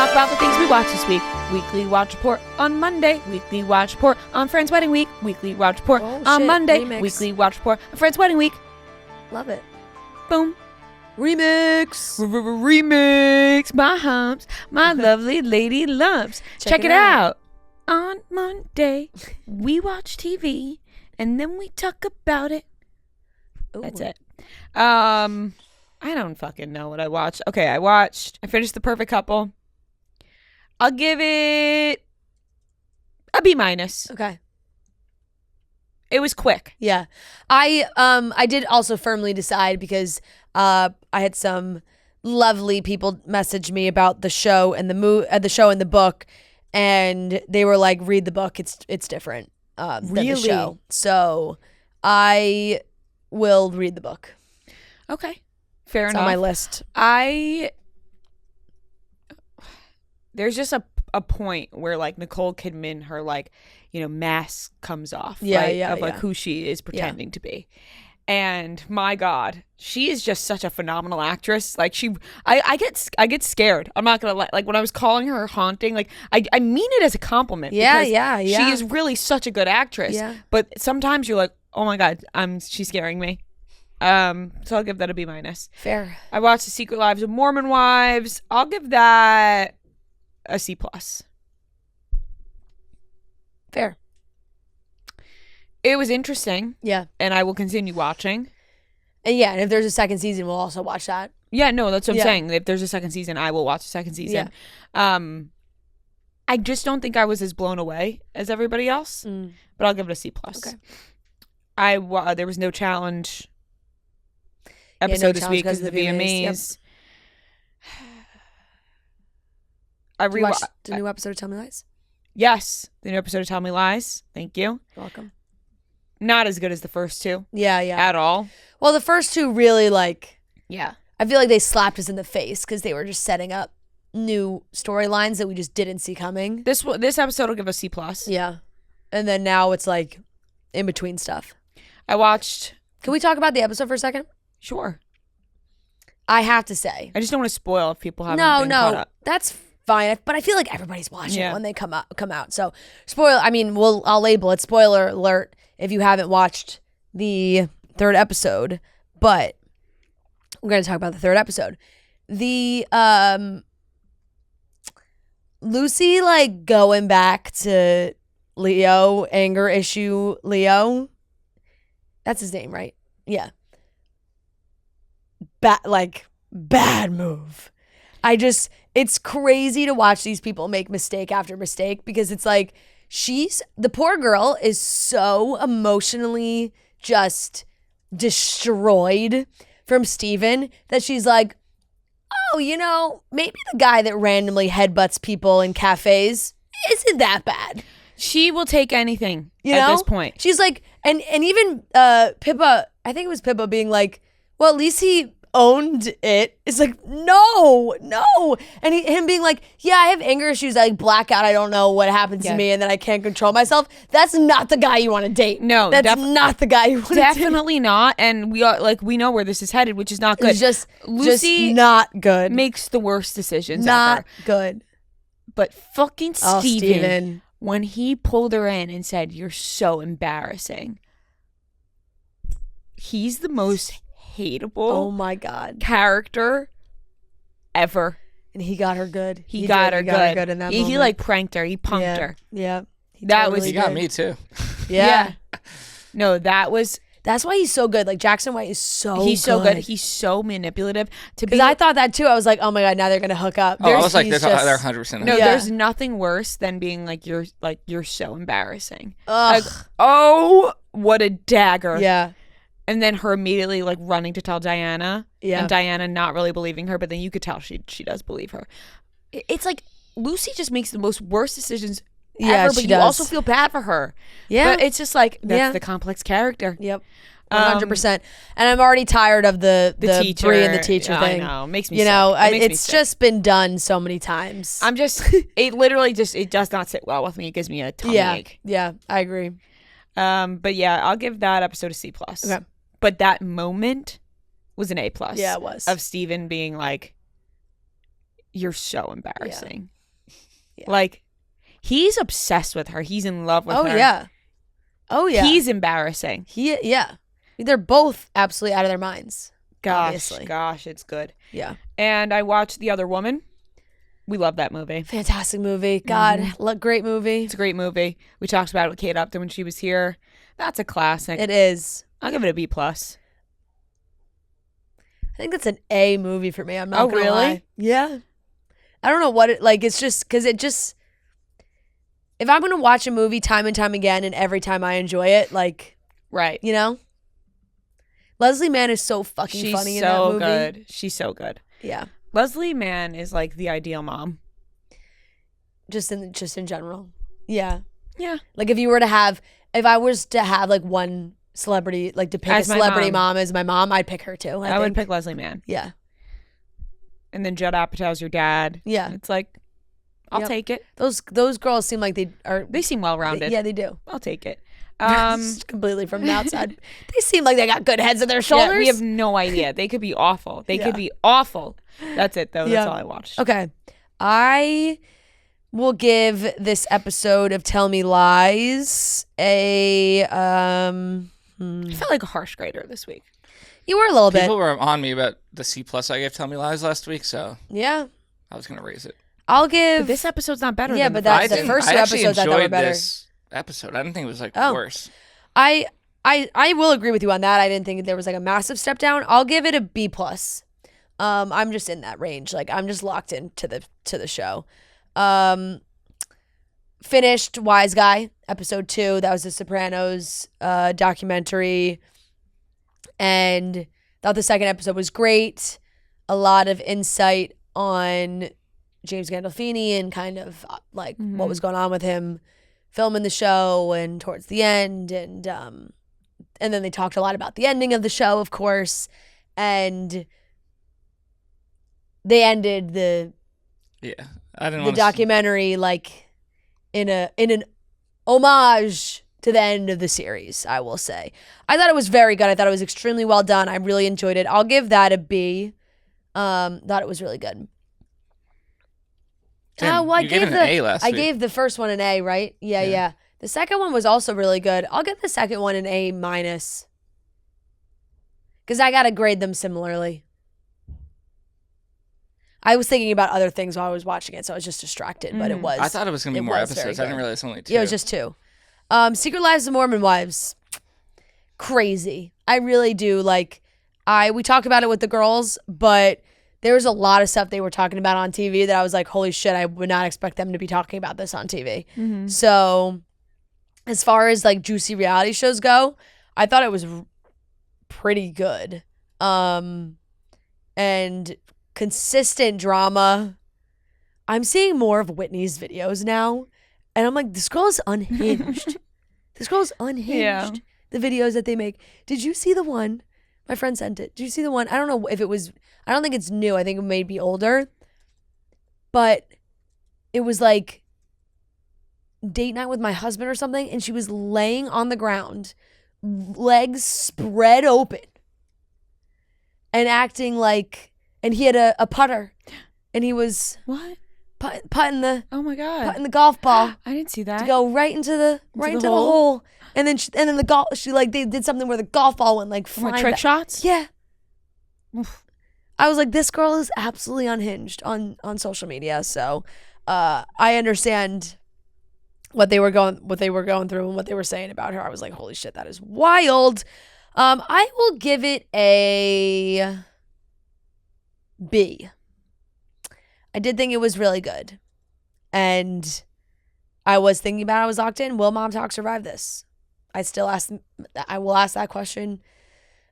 talk about the things we watched this week. Weekly Watch Report on Monday. Weekly Watch Report on Friend's Wedding Week. Weekly Watch Report on Monday. Remix. Weekly Watch Report on Friend's Wedding Week. Love it. Boom. Remix. Remix. My humps. My lovely lady lumps. Check it out. On Monday, we watch TV and then we talk about it. Ooh. That's it. I don't fucking know what I watched. Okay, I finished The Perfect Couple. I'll give it a B-. Okay. It was quick. Yeah. I did also firmly decide because I had some lovely people message me about the show and the show and the book, and they were like, read the book. It's different than the show. So I will read the book. Okay. Fair It's enough. on my list. There's just a point where like Nicole Kidman, her like, mask comes off. Yeah, right? yeah, of like yeah. who she is pretending to be. And my God, she is just such a phenomenal actress. Like I get scared. I'm not gonna like when I was calling her haunting, like I mean it as a compliment. Yeah, because yeah. She is really such a good actress. Yeah. But sometimes you're like, oh my God, she's scaring me. So I'll give that a B-. Fair. I watched The Secret Lives of Mormon Wives. I'll give that a C+. Fair. It was interesting. Yeah. And I will continue watching. And yeah, and if there's a second season, we'll also watch that. Yeah, no, that's what I'm Yeah. saying. If there's a second season, I will watch the second season. Yeah. I just don't think I was as blown away as everybody else, but I'll give it a C+. Okay. There was no challenge no episode this challenge week because of the VMAs. Did you watch the new episode of Tell Me Lies? Yes, the new episode of Tell Me Lies. Thank you. You're welcome. Not as good as the first two. Yeah, yeah. At all. Well, the first two really Yeah. I feel like they slapped us in the face because they were just setting up new storylines that we just didn't see coming. This episode will give a C+. Yeah. And then now it's like in between stuff. I watched. Can we talk about the episode for a second? Sure. I have to say. I just don't want to spoil if people haven't been caught up. That's fine. But I feel like everybody's watching it when they come out. So I'll label it spoiler alert if you haven't watched the third episode. But we're going to talk about the third episode. The Lucy like going back to Leo, anger issue Leo. That's his name, right? Yeah. Bad move. It's crazy to watch these people make mistake after mistake because it's like the poor girl is so emotionally just destroyed from Steven that she's like, oh, maybe the guy that randomly headbutts people in cafes isn't that bad. She will take anything at this point. She's like, and even Pippa, I think it was Pippa being like, well, at least he owned it. It's like, no. And him being like, yeah, I have anger issues. I black out. I don't know what happens to me and then I can't control myself. That's not the guy you want to date. No. That's not the guy you want to date. Definitely not. And we know where this is headed, which is not good. It's just Lucy not good. Makes the worst decisions not ever. good. But fucking Steven, Steven. when he pulled her in and said, you're so embarrassing. He's the most hateable Oh my God. character ever. And he got her good. He got her good in that he moment. like pranked her. He punked her. Yeah. He got me too. Yeah. No, That's why he's so good. Like Jackson White is he's so good. He's so manipulative. Because I thought that too. I was like, oh my God, now they're gonna hook up. I was like, they're 100%. No, Yeah. there's nothing worse than being like you're so embarrassing. Ugh. Like, oh, what a dagger. Yeah. And then her immediately like running to tell Diana. Yeah. And Diana not really believing her, but then you could tell she does believe her. It's like Lucy just makes the most worst decisions ever, but you also feel bad for her. Yeah. But it's just like that's the complex character. Yep. 100%. And I'm already tired of the teacher. Brie and the teacher thing. I know. Makes me sick. It's just been done so many times. I'm just it literally just it does not sit well with me. It gives me a tummy ache. Yeah, I agree. But yeah, I'll give that episode a C+. Okay. But that moment was an A+. Yeah, it was. Of Steven being like, you're so embarrassing. Yeah. Like, he's obsessed with her. He's in love with her. Yeah. Oh, yeah. He's embarrassing. Yeah. They're both absolutely out of their minds. Obviously. Gosh, it's good. Yeah. And I watched The Other Woman. We love that movie. Fantastic movie. God, great movie. It's a great movie. We talked about it with Kate Upton when she was here. That's a classic. It is. I'll give it a B+. I think that's an A movie for me. I'm not gonna really? lie. Yeah. I don't know what it, like, it's just, because it just, if I'm going to watch a movie time and time again and every time I enjoy it, like, Right. you know? Leslie Mann is so fucking funny in that movie. She's so good. She's so good. Yeah. Leslie Mann is like the ideal mom. Just in general. Yeah. Yeah. Like if I was to have like one celebrity, like to pick As a my celebrity mom. mom as my mom, I'd pick her too. I would pick Leslie Mann. Yeah. And then Judd Apatow's your dad. Yeah. It's like, I'll take it. Those girls seem like They seem well-rounded. Yeah, they do. I'll take it. Just completely from the outside. They seem like they got good heads on their shoulders. Yeah, we have no idea. They could be awful. They could be awful. That's it, though. That's all I watched. Okay. I will give this episode of Tell Me Lies a I felt like a harsh grader this week. You were a little bit. People were on me about the C+ I gave Tell Me Lies last week, so Yeah. I was gonna raise it. I'll give But this episode's not better. Yeah, than but the that's first the one. first two I actually episodes I thought were enjoyed better. this episode. I didn't think it was like Oh. worse. I will agree with you on that. I didn't think there was like a massive step down. I'll give it a B+. I'm just in that range. Like I'm just locked into the show. Finished Wise Guy episode 2. That was the Sopranos documentary, and thought the second episode was great. A lot of insight on James Gandolfini and kind of like what was going on with him filming the show and towards the end, and then they talked a lot about the ending of the show, of course, and they ended the documentary like in an homage to the end of the series, I will say. I thought it was very good. I thought it was extremely well done. I really enjoyed it. I'll give that a B. Thought it was really good. Damn, Well, you gave it an A last week. I gave the first one an A, right? Yeah. The second one was also really good. I'll give the second one an A-, because I gotta grade them similarly. I was thinking about other things while I was watching it, so I was just distracted. But it was. I thought it was gonna be more was very episodes. I didn't good. realize only 2. Yeah, it was just 2. Secret Lives of Mormon Wives. Crazy. I really do. Like, we talk about it with the girls, but there was a lot of stuff they were talking about on TV that I was like, holy shit, I would not expect them to be talking about this on TV. So as far as like juicy reality shows go, I thought it was pretty good. And consistent drama. I'm seeing more of Whitney's videos now, and I'm like, this girl is unhinged. Yeah. The videos that they make. Did you see the one? My friend sent it. Did you see the one? I don't know if it was, I don't think it's new. I think it may be older. But it was like date night with my husband or something, and she was laying on the ground, legs spread open, and acting like, and he had a putter, and he was What? putting the Oh my god. putting the golf ball I didn't see that. to go right into the hole. And then they did something where the golf ball went like flying What, trick back. shots? Yeah. I was like, this girl is absolutely unhinged on social media. So I understand what they were going through and what they were saying about her. I was like, holy shit, that is wild. I will give it a B. I did think it was really good. And I was thinking about it. I was locked in. Will Mom Talk survive this? I will ask that question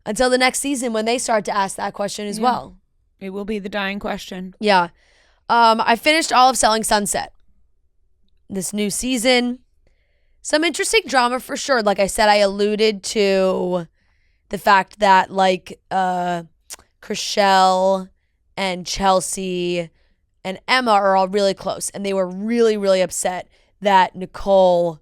until the next season when they start to ask that question as well. It will be the dying question. Yeah. I finished all of Selling Sunset. This new season. Some interesting drama for sure. Like I said, I alluded to the fact that like Chriselle and Chelsea and Emma are all really close. And they were really, really upset that Nicole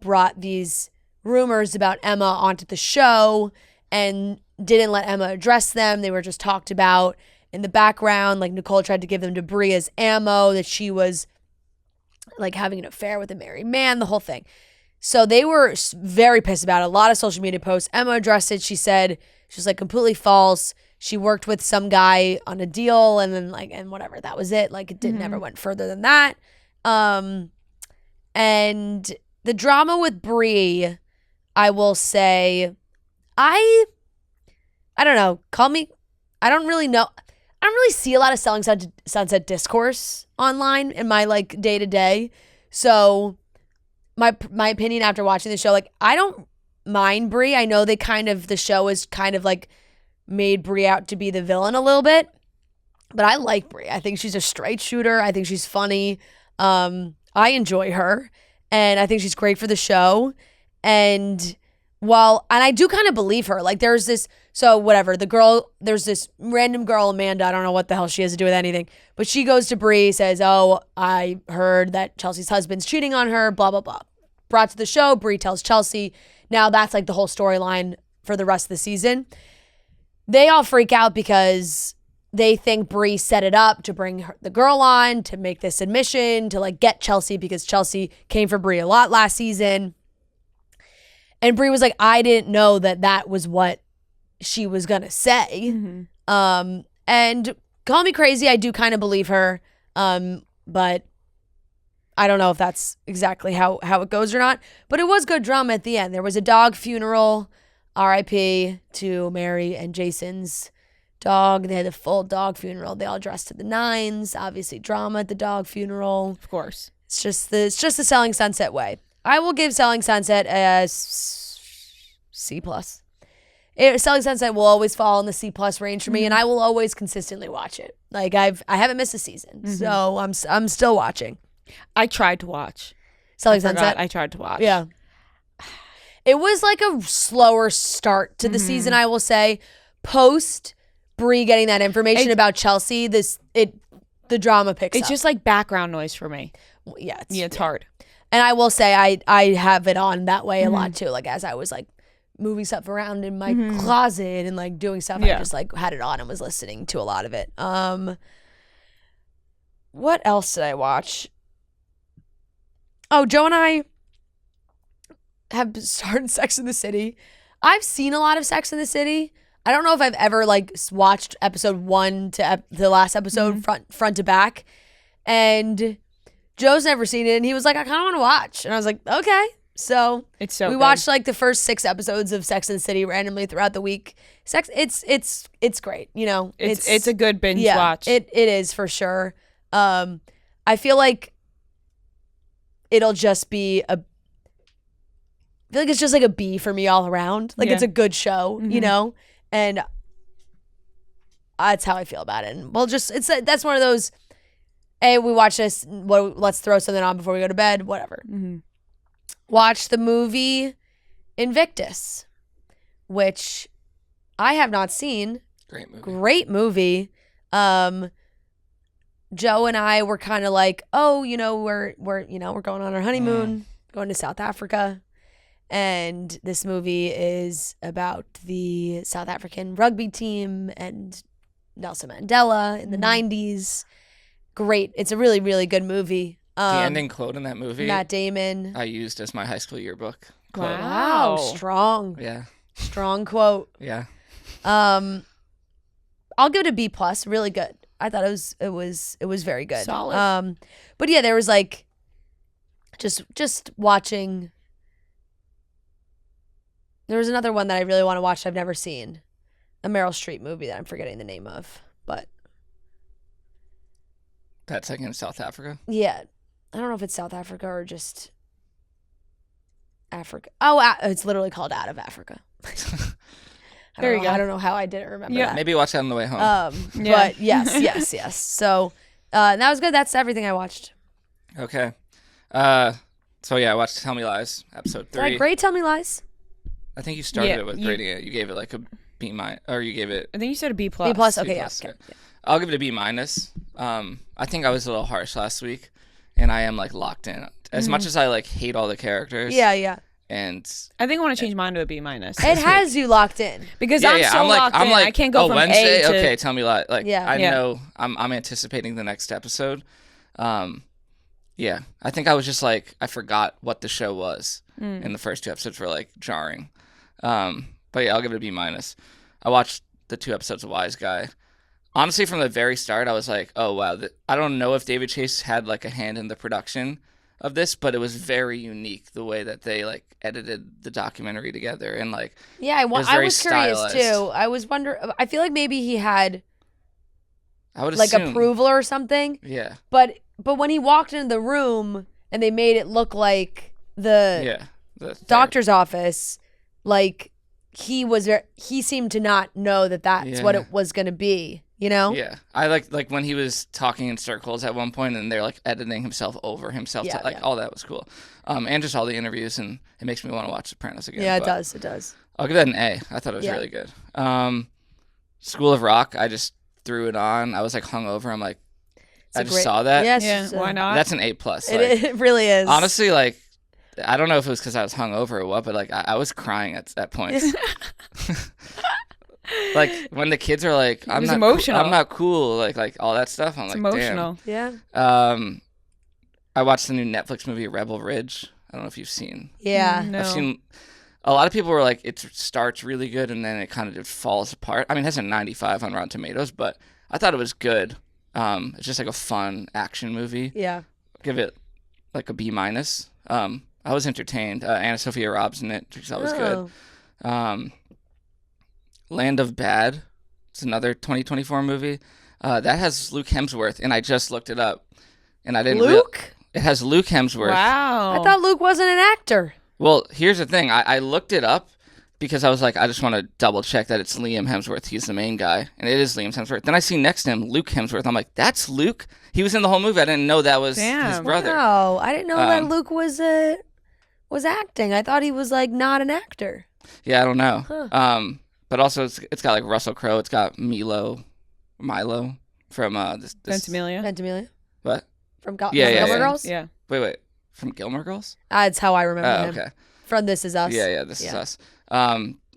brought these rumors about Emma onto the show and didn't let Emma address them. They were just talked about in the background. Like Nicole tried to give them debris as ammo, that she was like having an affair with a married man, the whole thing. So they were very pissed about it. A lot of social media posts. Emma addressed it. She said she was like completely false. She worked with some guy on a deal and then like, and whatever, that was it. Like it didn't never went further than that. And the drama with Brie, I will say, I don't know. Call me. I don't really know. I don't really see a lot of Selling Sunset discourse online in my like day to day. So my opinion after watching the show, like I don't mind Brie. I know the show is kind of like made Brie out to be the villain a little bit, but I like Brie. I think she's a straight shooter. I think she's funny. I enjoy her, and I think she's great for the show. And I do kind of believe her. Like there's this random girl, Amanda, I don't know what the hell she has to do with anything, but she goes to Brie, says, oh, I heard that Chelsea's husband's cheating on her, blah, blah, blah. Brought to the show, Brie tells Chelsea. Now that's like the whole storyline for the rest of the season. They all freak out because they think Brie set it up to bring the girl on, to make this admission, to like get Chelsea, because Chelsea came for Brie a lot last season. And Brie was like, I didn't know that was what she was going to say. And call me crazy, I do kind of believe her. But I don't know if that's exactly how it goes or not. But it was good drama at the end. There was a dog funeral, RIP to Mary and Jason's dog. They had a full dog funeral. They all dressed to the nines. Obviously drama at the dog funeral. Of course. It's just the Selling Sunset way. I will give Selling Sunset a C+. Selling Sunset will always fall in the C+ range for me, and I will always consistently watch it. Like I haven't missed a season, so I'm still watching. I tried to watch Selling Sunset. I tried to watch. Yeah. It was like a slower start to the season, I will say. Post Brie getting that information about Chelsea, the drama picks up. It's just like background noise for me. Yeah, it's hard. And I will say I have it on that way a lot too. Like as I was like moving stuff around in my closet and like doing stuff, I just like had it on and was listening to a lot of it. What else did I watch? Oh, Joe and I have started Sex in the City. I've seen a lot of Sex in the City. I don't know if I've ever like watched episode 1 to the last episode front to back. And Joe's never seen it, and he was like, I kind of want to watch. And I was like, okay. So we watched like the first 6 episodes of Sex and the City randomly throughout the week. It's great, you know. It's a good binge watch. It is for sure. I feel like it'll just be I feel like it's just like a B for me all around. Like it's a good show, you know, and that's how I feel about it. And that's one of those. Hey, we watch this. Let's throw something on before we go to bed. Whatever. Watch the movie Invictus, which I have not seen. Great movie. Joe and I were kind of like, oh, you know, we're going on our honeymoon, going to South Africa, and this movie is about the South African rugby team and Nelson Mandela in the 90s. Great. It's a really, really good movie. The ending quote in that movie, Matt Damon, I used as my high school yearbook quote. Wow. Strong. Yeah. Strong quote. Yeah. I'll give it a B+. Really good. I thought it was very good. Solid. But yeah, there was like just watching. There was another one that I really want to watch that I've never seen. A Meryl Streep movie that I'm forgetting the name of. But that's like in South Africa? Yeah. I don't know if it's South Africa or just Africa. Oh, it's literally called Out of Africa. There you go. I don't know how I didn't remember that. Maybe watch that on the way home. But yes. So that was good. That's everything I watched. Okay. So yeah, I watched Tell Me Lies, episode 3. Did I grade Tell Me Lies? I think you started it with grading it. You gave it like a B-, or you gave it... I think you said a B+. B+, okay, yeah. Okay. I'll give it a B-. I think I was a little harsh last week, and I am like locked in. As much as I like hate all the characters. Yeah. And I think I want to change mine to a B-. It has you locked in because I'm so locked in. I can't go from Wednesday? A to... Okay, Tell Me Lies. Like I know I'm anticipating the next episode. Yeah, I think I was just like, I forgot what the show was, and the first 2 episodes were like jarring. But yeah, I'll give it a B minus. I watched the 2 episodes of Wise Guy. Honestly, from the very start, I was like, oh wow, I don't know if David Chase had like a hand in the production of this, but it was very unique the way that they like edited the documentary together, and like Yeah, I was was very curious stylized. too. I was wondering. I feel like maybe he had I would like assume, approval or something. yeah, But when he walked into the room and they made it look like the yeah, the doctor's office, like he seemed to not know that that's what Yeah. it was going to be. You know? Yeah, I like when he was talking in circles at one point, and they're like editing himself over himself. Yeah, Like yeah. all that was cool, and just all the interviews, and it makes me want to watch Sopranos again. Yeah, it but does. It does. I'll give that an A. I thought it was Yeah. really good. School of Rock, I just threw it on. I was like hungover. I'm like, I just saw that. Yes, Yeah, why not? That's an A plus. Like, It really is. honestly, like I don't know if it was because I was hungover or what, but like I was crying at points. Like when the kids are like, I'm was not emotional. I'm not cool, like all that stuff. I'm It's like, emotional. Yeah. damn. I watched the new Netflix movie Rebel Ridge. I don't know if you've seen. Yeah. No. I've seen. A lot of people were like, it starts really good and then it kind of just falls apart. I mean, it has a 95 on Rotten Tomatoes, but I thought it was good. It's just like a fun action movie. Yeah. Give it like a B minus. I was entertained. Anna Sophia Robb's in it, which I thought was good. Land of Bad. It's another 2024 movie. That has Luke Hemsworth, and I just looked it up, and I didn't. Luke? It has Luke Hemsworth. Wow. I thought Luke wasn't an actor. Well, here's the thing. I looked it up because I was like, I just want to double check that it's Liam Hemsworth. He's the main guy, and it is Liam Hemsworth. Then I see next to him Luke Hemsworth. I'm like, that's Luke. He was in the whole movie. I didn't know that was his Damn. brother. Wow. I didn't know that Um, Luke was acting. I thought he was like not an actor. Yeah, I don't know. Huh. But also it's got like Russell Crowe. It's got Milo from this. Ventimiglia. Ventimiglia What? from Yeah, Gilmore yeah. Girls. Yeah. Wait. From Gilmore Girls? That's how I remember Oh, him. okay. From This Is Us. Yeah, This is Yeah. us.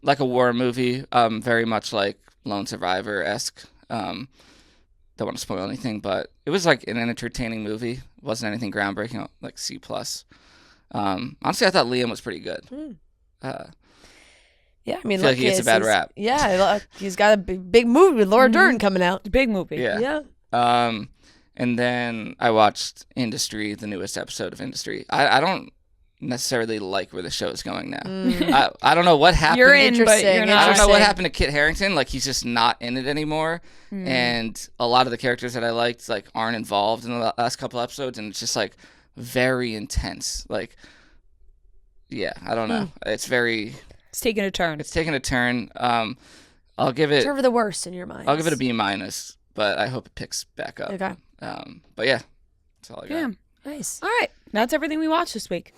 Like a war movie. Very much like Lone Survivor esque. Don't want to spoil anything, but it was like an entertaining movie. It wasn't anything groundbreaking, like C plus. Honestly, I thought Liam was pretty good. Yeah, I mean, I feel like he gets a bad rap. Yeah, he's got a big movie with Laura Dern coming out. It's a big movie. Yeah. And then I watched Industry, the newest episode of Industry. I don't necessarily like where the show is going now. I don't know what happened. You're in, but Interesting, you're I not. don't know what Interesting. happened to Kit Harington. Like he's just not in it anymore, and a lot of the characters that I liked like aren't involved in the last couple episodes, and it's just like very intense. Like, yeah, I don't know. It's very. It's taking a turn. It's taking a turn. I'll give it. Turn for the worst in your mind. I'll give it a B minus, but I hope it picks back up. Okay. But yeah, that's all I got. Damn. Nice. All right. That's everything we watched this week.